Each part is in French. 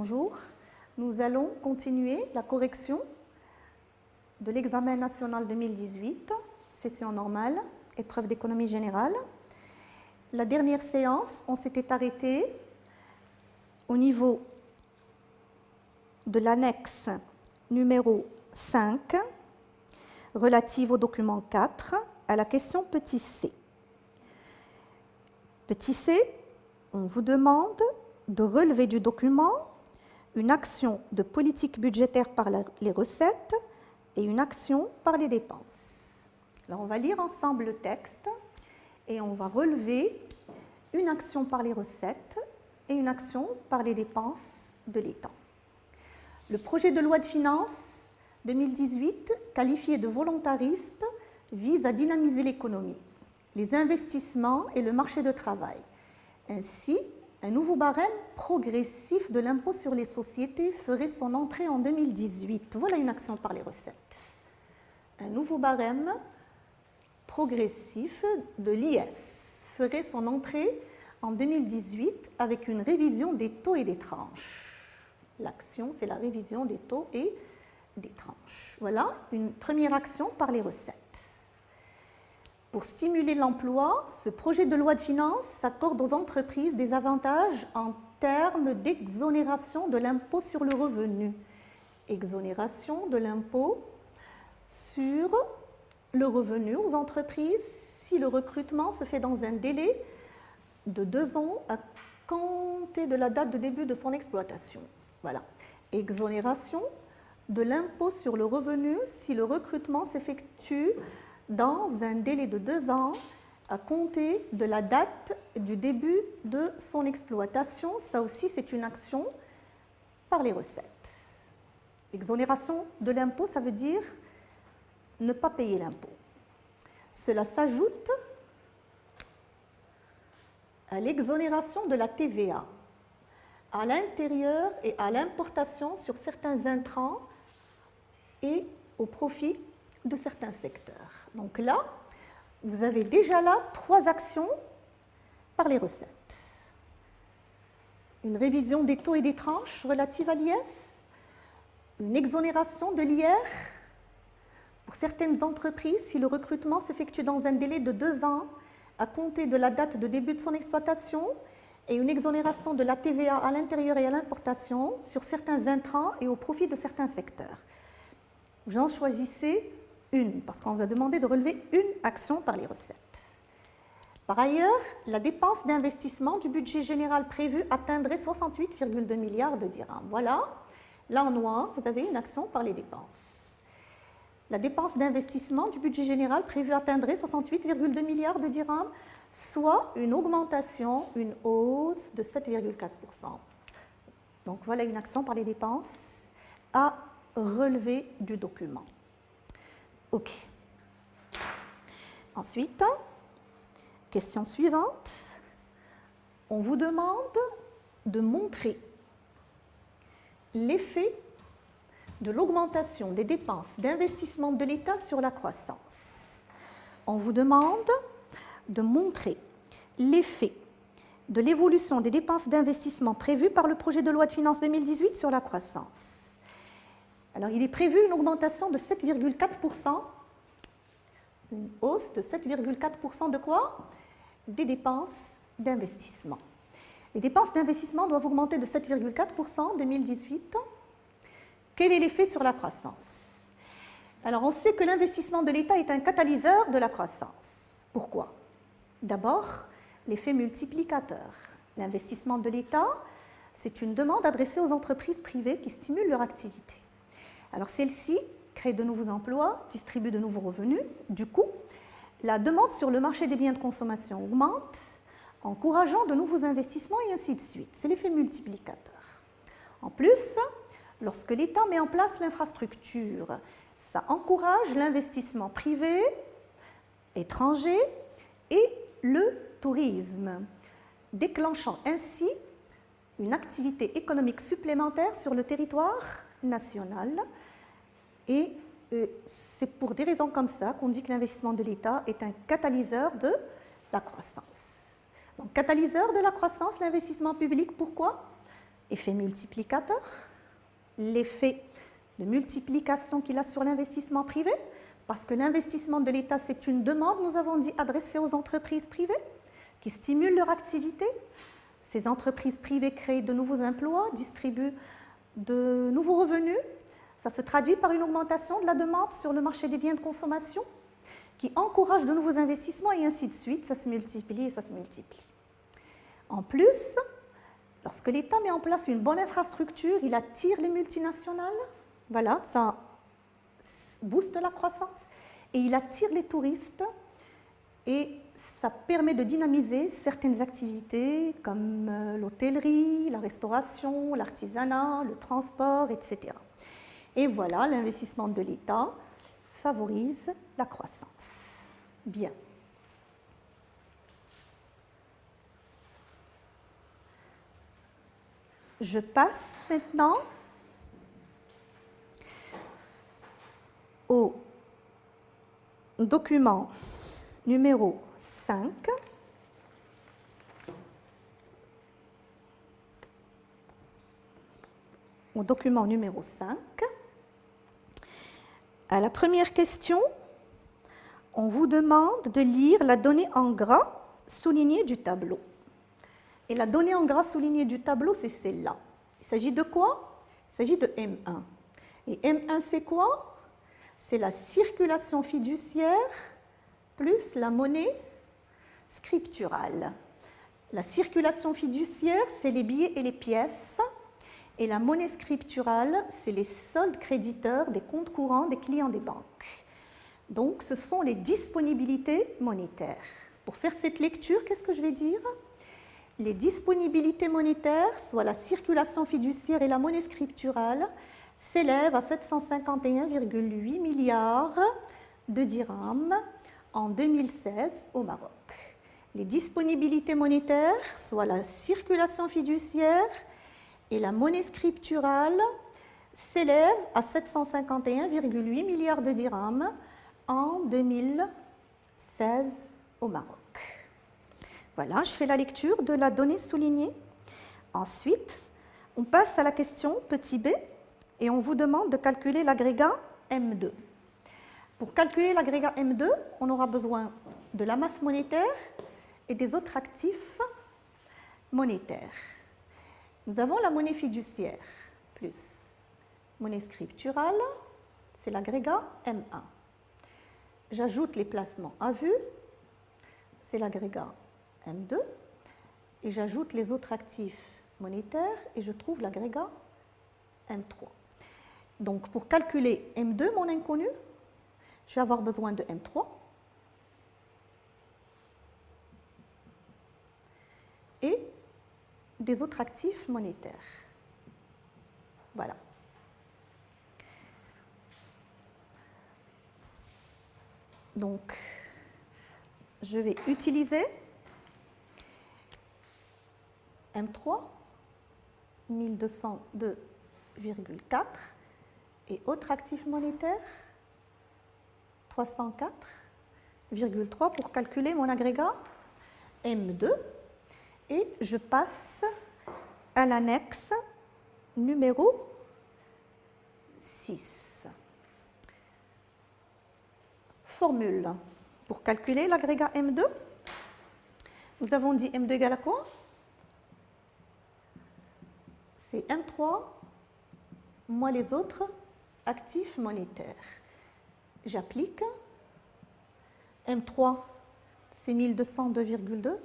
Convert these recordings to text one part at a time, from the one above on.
Bonjour. Nous allons continuer la correction de l'examen national 2018, session normale, épreuve d'économie générale. La dernière séance, on s'était arrêté au niveau de l'annexe numéro 5, relative au document 4, à la question petit c. Petit c, on vous demande de relever du document une action de politique budgétaire par les recettes et une action par les dépenses. Alors on va lire ensemble le texte et on va relever une action par les recettes et une action par les dépenses de l'État. Le projet de loi de finances 2018, qualifié de volontariste, vise à dynamiser l'économie, les investissements et le marché de travail. Ainsi, un nouveau barème progressif de l'impôt sur les sociétés ferait son entrée en 2018. Voilà une action par les recettes. Un nouveau barème progressif de l'IS ferait son entrée en 2018 avec une révision des taux et des tranches. L'action, c'est la révision des taux et des tranches. Voilà une première action par les recettes. Pour stimuler l'emploi, ce projet de loi de finances s'accorde aux entreprises des avantages en termes d'exonération de l'impôt sur le revenu. Exonération de l'impôt sur le revenu aux entreprises si le recrutement se fait dans un délai de 2 ans à compter de la date de début de son exploitation. Voilà. Exonération de l'impôt sur le revenu si le recrutement s'effectue dans un délai de 2 ans à compter de la date du début de son exploitation. Ça aussi, c'est une action par les recettes. Exonération de l'impôt, ça veut dire ne pas payer l'impôt. Cela s'ajoute à l'exonération de la TVA à l'intérieur et à l'importation sur certains intrants et au profit de certains secteurs. Donc là, vous avez déjà là 3 actions par les recettes. Une révision des taux et des tranches relatives à l'IS, une exonération de l'IR pour certaines entreprises si le recrutement s'effectue dans un délai de 2 ans à compter de la date de début de son exploitation et une exonération de la TVA à l'intérieur et à l'importation sur certains intrants et au profit de certains secteurs. Vous en choisissez une, parce qu'on vous a demandé de relever une action par les recettes. Par ailleurs, la dépense d'investissement du budget général prévu atteindrait 68,2 milliards de dirhams. Voilà, là en noir, vous avez une action par les dépenses. La dépense d'investissement du budget général prévu atteindrait 68,2 milliards de dirhams, soit une augmentation, une hausse de 7,4%. Donc voilà une action par les dépenses à relever du document. OK. Ensuite, question suivante. On vous demande de montrer l'effet de l'augmentation des dépenses d'investissement de l'État sur la croissance. On vous demande de montrer l'effet de l'évolution des dépenses d'investissement prévues par le projet de loi de finances 2018 sur la croissance. Alors, il est prévu une augmentation de 7,4%, une hausse de 7,4% de quoi? Des dépenses d'investissement. Les dépenses d'investissement doivent augmenter de 7,4% en 2018. Quel est l'effet sur la croissance? Alors, on sait que l'investissement de l'État est un catalyseur de la croissance. Pourquoi? D'abord, l'effet multiplicateur. L'investissement de l'État, c'est une demande adressée aux entreprises privées qui stimulent leur activité. Alors, celle-ci crée de nouveaux emplois, distribue de nouveaux revenus. Du coup, la demande sur le marché des biens de consommation augmente, encourageant de nouveaux investissements et ainsi de suite. C'est l'effet multiplicateur. En plus, lorsque l'État met en place l'infrastructure, ça encourage l'investissement privé, étranger et le tourisme, déclenchant ainsi une activité économique supplémentaire sur le territoire national. Et c'est pour des raisons comme ça qu'on dit que l'investissement de l'État est un catalyseur de la croissance. Donc, catalyseur de la croissance, l'investissement public, pourquoi? effet multiplicateur, l'effet de multiplication qu'il a sur l'investissement privé, parce que l'investissement de l'État, c'est une demande, nous avons dit, adressée aux entreprises privées, qui stimulent leur activité. Ces entreprises privées créent de nouveaux emplois, distribuent de nouveaux revenus. Ça se traduit par une augmentation de la demande sur le marché des biens de consommation, qui encourage de nouveaux investissements et ainsi de suite. Ça se multiplie et ça se multiplie. En plus, lorsque l'État met en place une bonne infrastructure, il attire les multinationales. Voilà, ça booste la croissance et il attire les touristes et ça permet de dynamiser certaines activités comme l'hôtellerie, la restauration, l'artisanat, le transport, etc. Et voilà, l'investissement de l'État favorise la croissance. Bien. Je passe maintenant au document numéro 5. Au document numéro 5. À la première question, on vous demande de lire la donnée en gras soulignée du tableau. Et la donnée en gras soulignée du tableau, c'est celle-là. Il s'agit de quoi? Il s'agit de M1. Et M1, c'est quoi? C'est la circulation fiduciaire plus la monnaie scripturale. La circulation fiduciaire, c'est les billets et les pièces. Et la monnaie scripturale, c'est les soldes créditeurs des comptes courants des clients des banques. Donc, ce sont les disponibilités monétaires. Pour faire cette lecture, qu'est-ce que je vais dire? Les disponibilités monétaires, soit la circulation fiduciaire et la monnaie scripturale, s'élèvent à 751,8 milliards de dirhams en 2016 au Maroc. Les disponibilités monétaires, soit la circulation fiduciaire et la monnaie scripturale, s'élèvent à 751,8 milliards de dirhams en 2016 au Maroc. Voilà, je fais la lecture de la donnée soulignée. Ensuite, on passe à la question petit b et on vous demande de calculer l'agrégat M2. Pour calculer l'agrégat M2, on aura besoin de la masse monétaire et des autres actifs monétaires. Nous avons la monnaie fiduciaire plus monnaie scripturale, c'est l'agrégat M1. J'ajoute les placements à vue, c'est l'agrégat M2, et j'ajoute les autres actifs monétaires et je trouve l'agrégat M3. Donc pour calculer M2, mon inconnu, je vais avoir besoin de M3 et des autres actifs monétaires. Voilà. Donc, je vais utiliser M3, 1202,4 et autres actifs monétaires, 304,3 pour calculer mon agrégat M2. Et je passe à l'annexe numéro 6. Formule pour calculer l'agrégat M2. Nous avons dit M2 égale à quoi? C'est M3 moins les autres actifs monétaires. J'applique. M3, c'est 1202,2.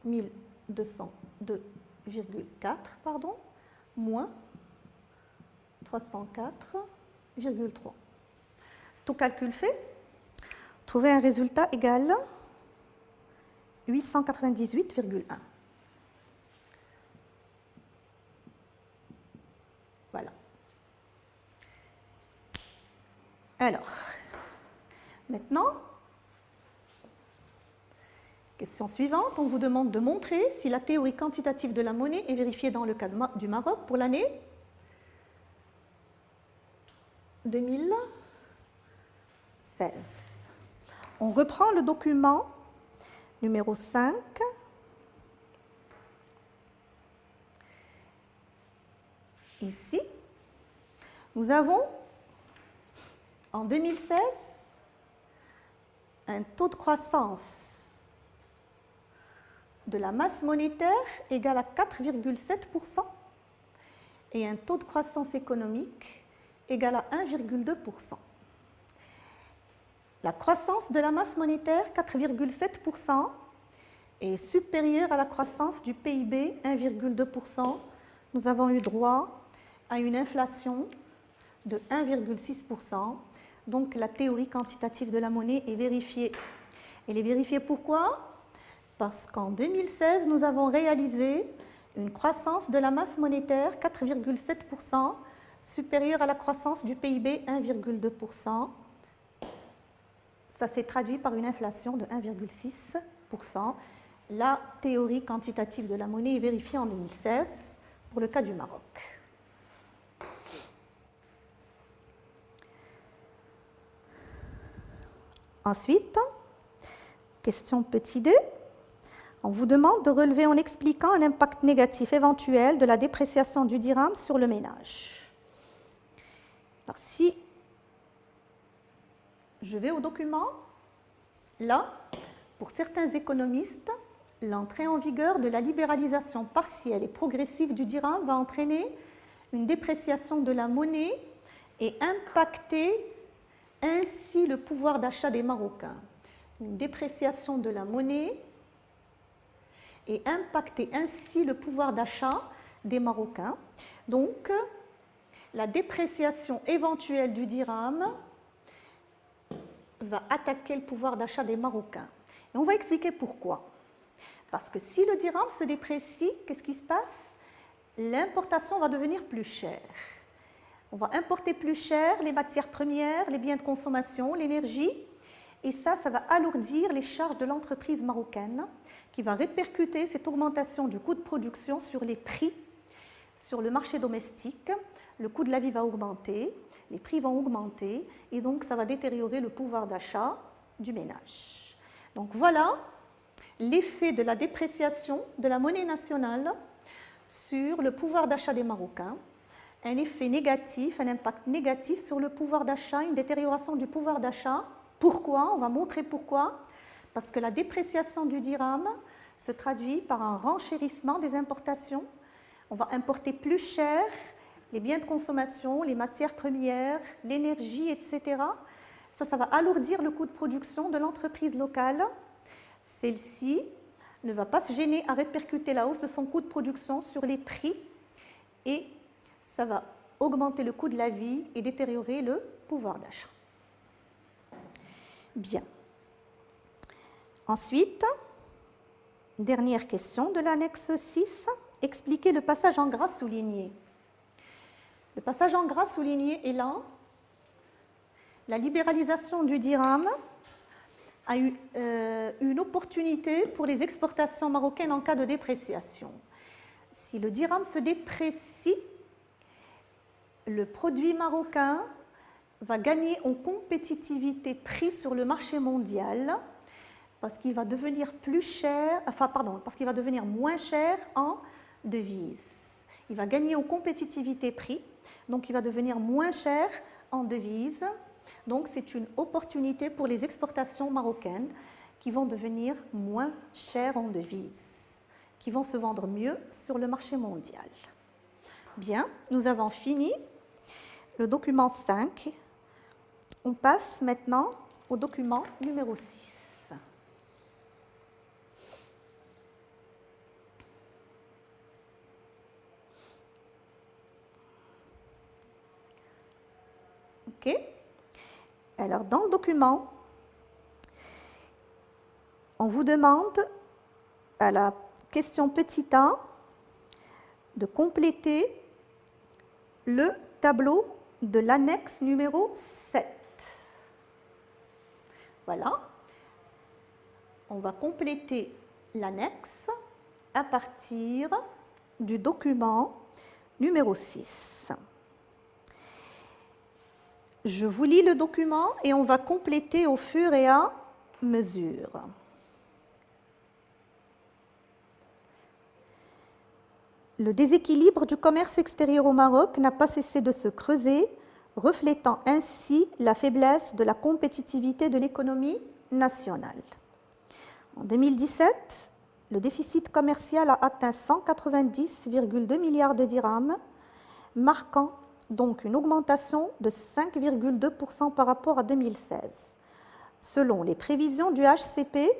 1202,4, pardon, moins 304,3. Tout calcul fait, trouver un résultat égal 898,1. Voilà. Alors, maintenant, question suivante, on vous demande de montrer si la théorie quantitative de la monnaie est vérifiée dans le cas du Maroc pour l'année 2016. On reprend le document numéro 5. ici, nous avons en 2016 un taux de croissance de la masse monétaire égal à 4,7% et un taux de croissance économique égal à 1,2%. La croissance de la masse monétaire, 4,7%, est supérieure à la croissance du PIB, 1,2%. Nous avons eu droit à une inflation de 1,6%. Donc la théorie quantitative de la monnaie est vérifiée. Elle est vérifiée pourquoi? Parce qu'en 2016, nous avons réalisé une croissance de la masse monétaire, 4,7%, supérieure à la croissance du PIB, 1,2%. Ça s'est traduit par une inflation de 1,6%. La théorie quantitative de la monnaie est vérifiée en 2016 pour le cas du Maroc. Ensuite, question petit d. On vous demande de relever en expliquant un impact négatif éventuel de la dépréciation du dirham sur le ménage. Alors si je vais au document, là, pour certains économistes, l'entrée en vigueur de la libéralisation partielle et progressive du dirham va entraîner une dépréciation de la monnaie et impacter ainsi le pouvoir d'achat des Marocains. Une dépréciation de la monnaie et impacter ainsi le pouvoir d'achat des Marocains. Donc, la dépréciation éventuelle du dirham va attaquer le pouvoir d'achat des Marocains. Et on va expliquer pourquoi. Parce que si le dirham se déprécie, qu'est-ce qui se passe? L'importation va devenir plus chère. On va importer plus cher les matières premières, les biens de consommation, l'énergie, et ça va alourdir les charges de l'entreprise marocaine, qui va répercuter cette augmentation du coût de production sur les prix, sur le marché domestique. Le coût de la vie va augmenter, les prix vont augmenter, et donc ça va détériorer le pouvoir d'achat du ménage. Donc voilà l'effet de la dépréciation de la monnaie nationale sur le pouvoir d'achat des Marocains. Un effet négatif, un impact négatif sur le pouvoir d'achat, une détérioration du pouvoir d'achat. Pourquoi? On va montrer pourquoi. Parce que la dépréciation du dirham se traduit par un renchérissement des importations. On va importer plus cher les biens de consommation, les matières premières, l'énergie, etc. Ça va alourdir le coût de production de l'entreprise locale. Celle-ci ne va pas se gêner à répercuter la hausse de son coût de production sur les prix et ça va augmenter le coût de la vie et détériorer le pouvoir d'achat. Bien. Ensuite, dernière question de l'annexe 6, expliquer le passage en gras souligné. Le passage en gras souligné est là. La libéralisation du dirham a eu une opportunité pour les exportations marocaines en cas de dépréciation. Si le dirham se déprécie, le produit marocain va gagner en compétitivité prix sur le marché mondial parce qu'il va devenir plus cher, parce qu'il va devenir moins cher en devises. Il va gagner en compétitivité prix, donc il va devenir moins cher en devises. Donc c'est une opportunité pour les exportations marocaines qui vont devenir moins chères en devises, qui vont se vendre mieux sur le marché mondial. Bien, nous avons fini le document 5. On passe maintenant au document numéro 6. OK. Alors, dans le document, on vous demande, à la question petit a, de compléter le tableau de l'annexe numéro 7. Voilà. On va compléter l'annexe à partir du document numéro 6. Je vous lis le document et on va compléter au fur et à mesure. Le déséquilibre du commerce extérieur au Maroc n'a pas cessé de se creuser, reflétant ainsi la faiblesse de la compétitivité de l'économie nationale. En 2017, le déficit commercial a atteint 190,2 milliards de dirhams, marquant donc une augmentation de 5,2% par rapport à 2016. Selon les prévisions du HCP,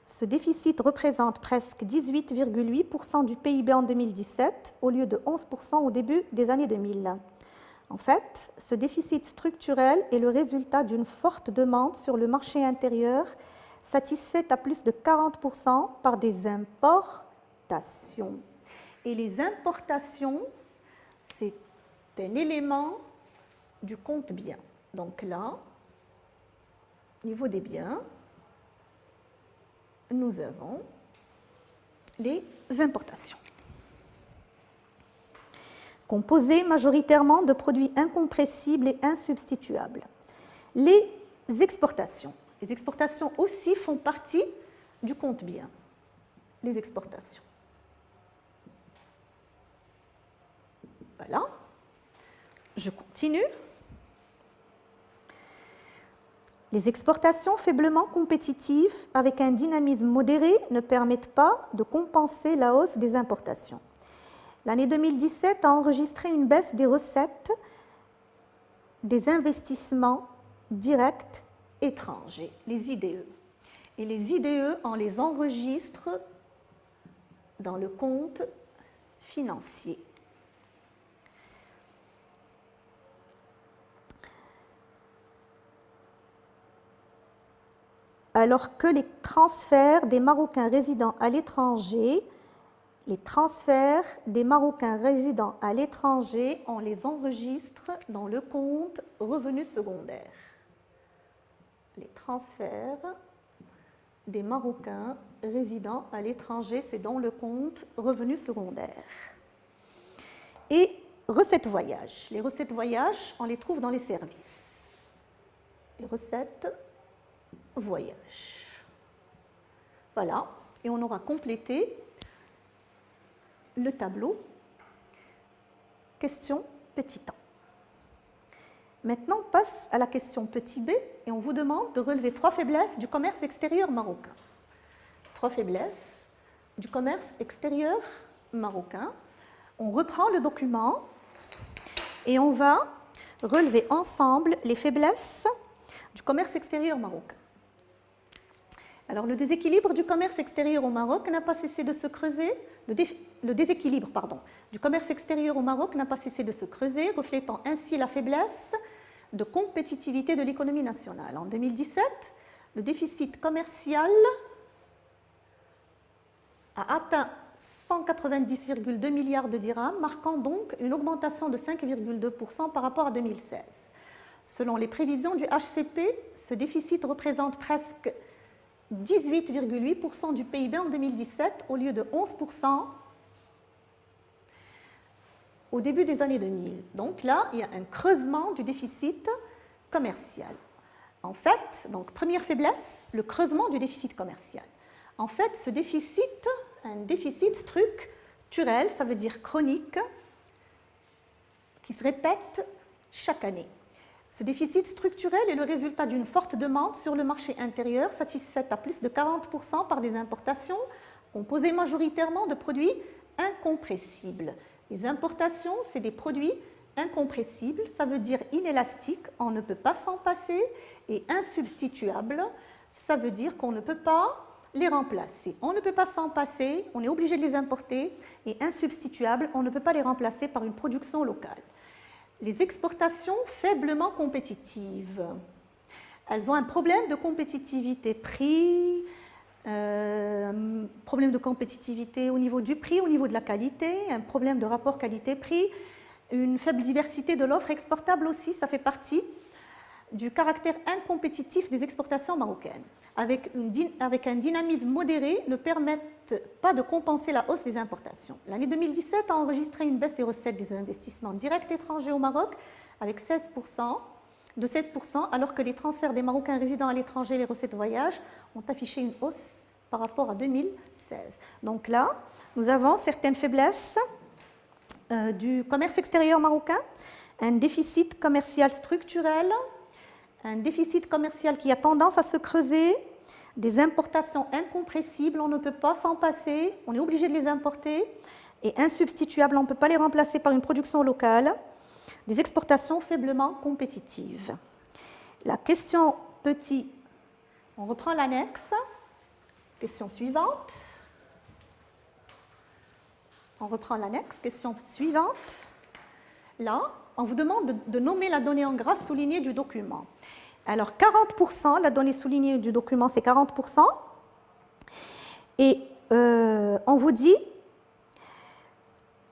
ce déficit représente presque 18,8% du PIB en 2017 au lieu de 11% au début des années 2000. En fait, ce déficit structurel est le résultat d'une forte demande sur le marché intérieur, satisfaite à plus de 40% par des importations. Et les importations, c'est un élément du compte biens. Donc là, au niveau des biens, nous avons les importations, composées majoritairement de produits incompressibles et insubstituables. Les exportations aussi font partie du compte biens. Les exportations. Voilà. Je continue. Les exportations faiblement compétitives, avec un dynamisme modéré, ne permettent pas de compenser la hausse des importations. L'année 2017 a enregistré une baisse des recettes des investissements directs étrangers, les IDE. Et les IDE, on les enregistre dans le compte financier. Alors que les transferts des Marocains résidant à l'étranger, on les enregistre dans le compte revenus secondaires. Les transferts des Marocains résidant à l'étranger, c'est dans le compte revenus secondaires. Et recettes voyage. Les recettes voyage, on les trouve dans les services. Les recettes voyage. Voilà, et on aura complété le tableau question petit a. Maintenant, on passe à la question petit b et on vous demande de relever 3 faiblesses du commerce extérieur marocain. 3 faiblesses du commerce extérieur marocain. On reprend le document et on va relever ensemble les faiblesses du commerce extérieur marocain. Alors, le déséquilibre du commerce extérieur au Maroc n'a pas cessé de se creuser. Le déséquilibre du commerce extérieur au Maroc n'a pas cessé de se creuser, reflétant ainsi la faiblesse de compétitivité de l'économie nationale. En 2017, le déficit commercial a atteint 190,2 milliards de dirhams, marquant donc une augmentation de 5,2% par rapport à 2016. Selon les prévisions du HCP, ce déficit représente presque 18,8% du PIB en 2017 au lieu de 11% au début des années 2000. Donc là, il y a un creusement du déficit commercial. En fait, donc première faiblesse, le creusement du déficit commercial. En fait, ce déficit, un déficit structurel, ça veut dire chronique, qui se répète chaque année. Ce déficit structurel est le résultat d'une forte demande sur le marché intérieur, satisfaite à plus de 40% par des importations composées majoritairement de produits incompressibles. Les importations, c'est des produits incompressibles, ça veut dire inélastiques, on ne peut pas s'en passer, et insubstituables, ça veut dire qu'on ne peut pas les remplacer. On ne peut pas s'en passer, on est obligé de les importer, et insubstituables, on ne peut pas les remplacer par une production locale. Les exportations faiblement compétitives. Elles ont un problème de compétitivité prix, problème de compétitivité au niveau du prix, au niveau de la qualité, un problème de rapport qualité-prix, une faible diversité de l'offre exportable aussi, ça fait partie du caractère incompétitif des exportations marocaines, avec un dynamisme modéré, ne permettent pas de compenser la hausse des importations. L'année 2017 a enregistré une baisse des recettes des investissements directs étrangers au Maroc avec 16%, alors que les transferts des Marocains résidant à l'étranger, les recettes voyage, ont affiché une hausse par rapport à 2016. Donc là, nous avons certaines faiblesses du commerce extérieur marocain, un déficit commercial structurel, un déficit commercial qui a tendance à se creuser, des importations incompressibles, on ne peut pas s'en passer, on est obligé de les importer, et insubstituables, on ne peut pas les remplacer par une production locale, des exportations faiblement compétitives. La question petit, on reprend l'annexe, question suivante. On reprend l'annexe, question suivante. Là, on vous demande de nommer la donnée en gras soulignée du document. Alors, 40%, la donnée soulignée du document, c'est 40%. Et on vous dit,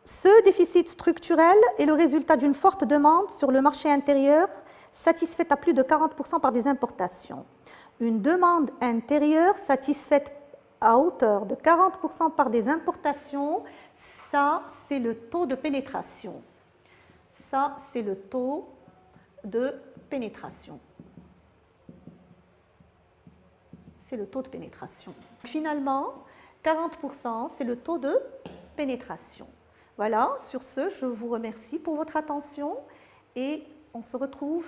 ce déficit structurel est le résultat d'une forte demande sur le marché intérieur, satisfaite à plus de 40% par des importations. Une demande intérieure satisfaite à hauteur de 40% par des importations, ça, c'est le taux de pénétration. Ça, c'est le taux de pénétration. C'est le taux de pénétration. Finalement, 40%, c'est le taux de pénétration. Voilà, sur ce, je vous remercie pour votre attention et on se retrouve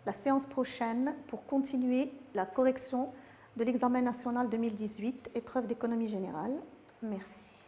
la séance prochaine pour continuer la correction de l'examen national 2018, épreuve d'économie générale. Merci.